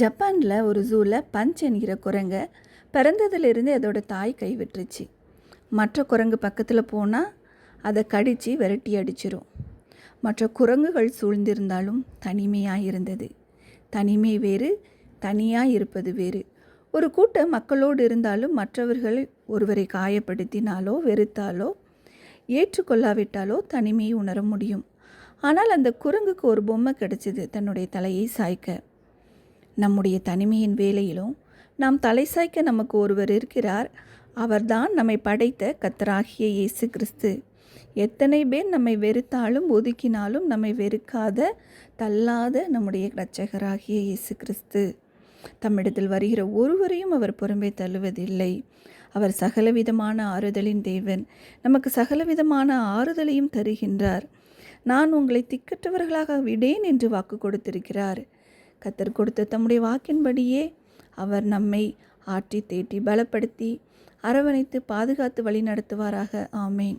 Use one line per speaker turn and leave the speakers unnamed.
ஜப்பானில் ஒரு ஜூவில் பஞ்ச் என்கிற குரங்கை பிறந்ததுலேருந்து அதோட தாய் கைவிட்டுருச்சு. மற்ற குரங்கு பக்கத்தில் போனால் அதை கடித்து விரட்டி அடிச்சிரும். மற்ற குரங்குகள் சூழ்ந்திருந்தாலும் தனிமையாக இருந்தது. தனிமை வேறு, தனியாக இருப்பது வேறு. ஒரு கூட்டம் மக்களோடு இருந்தாலும் மற்றவர்கள் ஒருவரை காயப்படுத்தினாலோ வெறுத்தாலோ ஏற்றுக்கொள்ளாவிட்டாலோ தனிமையை உணர முடியும். ஆனால் அந்த குரங்குக்கு ஒரு பொம்மை கிடைச்சிது, தன்னுடைய தலையை சாய்க்க. நம்முடைய தனிமையின் வேளையிலும் நாம் தலை சாய்க்க நமக்கு ஒருவர் இருக்கிறார். அவர்தான் நம்மை படைத்த கர்த்தராகிய இயேசு கிறிஸ்து. எத்தனை பேர் நம்மை வெறுத்தாலும் ஒதுக்கினாலும் நம்மை வெறுக்காத தள்ளாத நம்முடைய இரட்சகராகிய இயேசு கிறிஸ்து. தம்மிடத்தில் வருகிற ஒருவரையும் அவர் புறம்பே தள்ளுவதில்லை. அவர் சகலவிதமான ஆறுதலின் தேவன். நமக்கு சகலவிதமான ஆறுதலையும் தருகின்றார். நான் உங்களை திக்கற்றவர்களாக விடேன் என்று வாக்கு கொடுத்திருக்கிறார். கர்த்தர் கொடுத்த தம்முடைய வாக்கின்படியே அவர் நம்மை ஆற்றி தேற்றி பலப்படுத்தி அரவணைத்து பாதுகாத்து வழி நடத்துவாராக. ஆமேன்.